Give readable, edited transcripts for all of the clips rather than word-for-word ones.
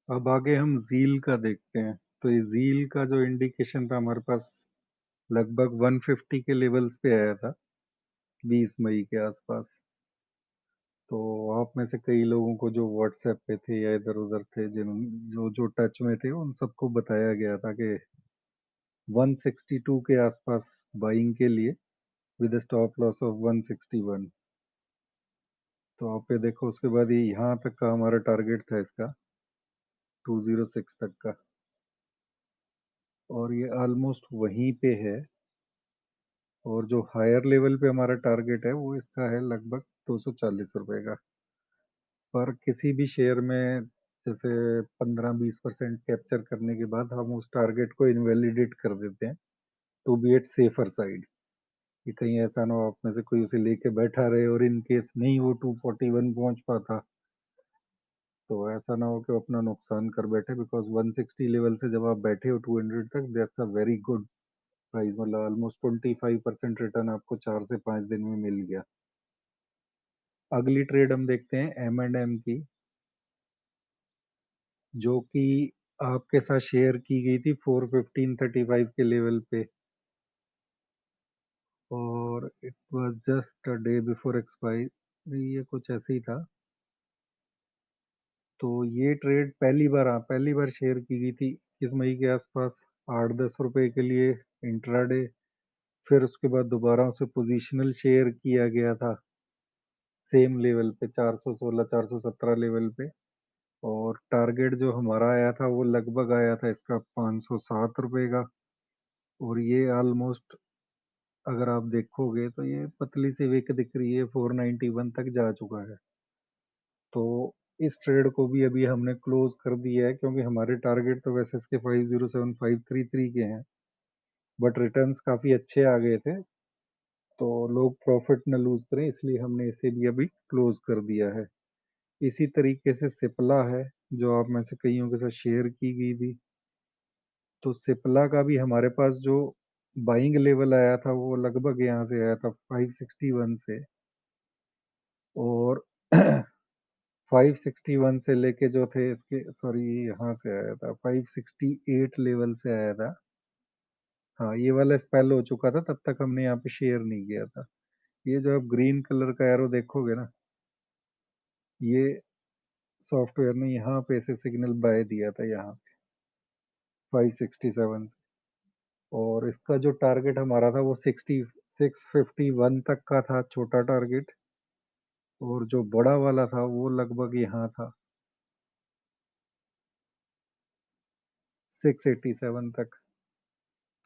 अब आगे हम ज़ील का देखते हैं। तो ये ज़ील का जो इंडिकेशन था हमारे पास लगभग 150 के लेवल्स पे आया था 20 मई के आसपास। तो आप में से कई लोगों को जो व्हाट्सएप पे थे या इधर-उधर थे जो टच में थे उन सबको बताया गया था कि 162 के आसपास बाइंग के लिए with a stop loss of 161। तो आप ये देखो उसके बाद ये यहाँ तक का हमारा टारगेट था इसका 206 तक का, और ये ऑलमोस्ट वहीं पे है। और जो हायर लेवल पे हमारा टारगेट है वो इसका है लगभग 240 रुपए का। पर किसी भी शेयर में जैसे 15-20% कैप्चर करने के बाद हम उस टारगेट को इनवैलिडेट कर देते हैं to be at safer side, कि कहीं ऐसा ना हो आप में से कोई उसे लेके बैठा रहे और इन केस नहीं वो 241 पहुंच पाता तो ऐसा ना हो कि वो अपना नुकसान कर बैठे, बिकॉज 160 लेवल से जब आप बैठे हो 200 तक, that's a very good price. मतलब ऑलमोस्ट 25% रिटर्न आपको 4 से 5 दिन में मिल गया। अगली ट्रेड हम देखते हैं M&M की, जो कि आपके साथ शेयर की गई थी 415.35 के लेवल पे, और it was just a day before expiry, ये कुछ ऐसे ही था। तो ये ट्रेड पहली बार शेयर की गई थी इस मई के आसपास 8-10 रुपए के लिए इंट्राडे। फिर उसके बाद दोबारा उसे पोजीशनल शेयर किया गया था सेम लेवल पे 416 417 लेवल पे, और टारगेट जो हमारा आया था वो लगभग आया था इसका 507 रुपए का। और ये ऑलमोस्ट अगर आप देखोगे तो ये पतली सी विक दिख रही है, 491 तक जा चुका है। तो इस ट्रेड को भी अभी हमने क्लोज कर दिया है, क्योंकि हमारे टारगेट तो वैसे इसके 507533 के हैं, बट रिटर्न्स काफ़ी अच्छे आ गए थे, तो लोग प्रॉफिट न लूज करें इसलिए हमने इसे भी अभी क्लोज कर दिया है। इसी तरीके से सिप्ला है, जो आप में से कईयों के साथ शेयर की गई थी। तो सिप्ला का भी हमारे पास जो बाइंग लेवल आया था वो लगभग यहाँ से आया था 561 से, और 561 से लेके जो थे इसके, सॉरी, यहाँ से आया था 568 लेवल से आया था। हाँ, ये वाला स्पेल हो चुका था, तब तक हमने यहाँ पे शेयर नहीं किया था। ये जो आप ग्रीन कलर का एरो देखोगे ना, ये सॉफ्टवेयर ने यहाँ पे ऐसे सिग्नल बाय दिया था यहाँ 567, और इसका जो टारगेट हमारा था वो 651 तक का था छोटा टारगेट, और जो बड़ा वाला था वो लगभग यहाँ था 687 तक।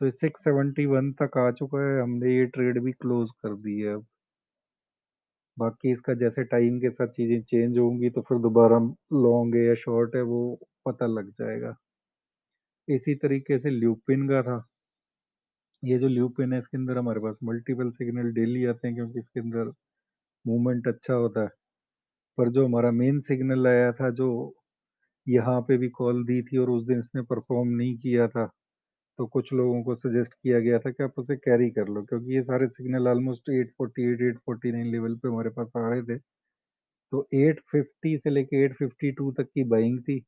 तो ये 671 तक आ चुका है, हमने ये ट्रेड भी क्लोज कर दी है अब। बाकी इसका जैसे टाइम के साथ चीज़ें चेंज होंगी तो फिर दोबारा लॉन्ग है या शॉर्ट है वो पता लग जाएगा। इसी तरीके से ल्यूपिन का था। ये जो ल्यूपिन है इसके अंदर हमारे पास मल्टीपल सिग्नल डेली आते हैं, क्योंकि इसके अंदर मूवमेंट अच्छा होता है। पर जो हमारा मेन सिग्नल आया था, जो यहाँ पे भी कॉल दी थी और उस दिन इसने परफॉर्म नहीं किया था, तो कुछ लोगों को सजेस्ट किया गया था कि आप उसे कैरी कर लो, क्योंकि ये सारे सिग्नल ऑलमोस्ट 848 849 लेवल पे हमारे पास आ रहे थे। तो 850 से लेके 852 तक की बाइंग थी,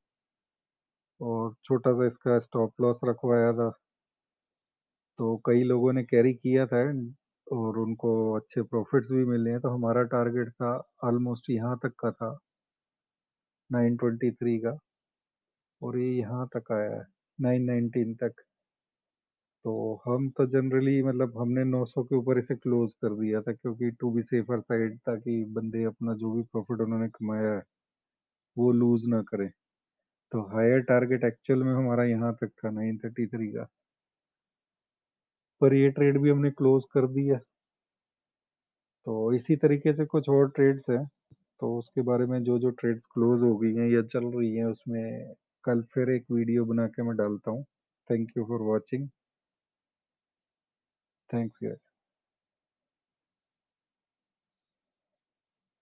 और छोटा सा इसका स्टॉप लॉस रखवाया था। तो कई लोगों ने कैरी किया था और उनको अच्छे प्रॉफिट्स भी मिले हैं। तो हमारा टारगेट था ऑलमोस्ट यहाँ तक का था 923 का, और ये यहाँ तक आया है 919 तक। तो हम तो जनरली मतलब हमने 900 के ऊपर इसे क्लोज कर दिया था, क्योंकि टू बी सेफर साइड, ताकि बंदे अपना जो भी प्रॉफिट उन्होंने कमाया है वो लूज ना करें। तो हायर टारगेट एक्चुअल में हमारा यहाँ तक था 933 का, पर ये ट्रेड भी हमने क्लोज कर दिया। तो इसी तरीके से कुछ और ट्रेड्स हैं, तो उसके बारे में जो जो ट्रेड्स क्लोज हो गई हैं या चल रही हैं उसमें कल फिर एक वीडियो बना के मैं डालता हूँ। Thank you for watching. Thanks यार।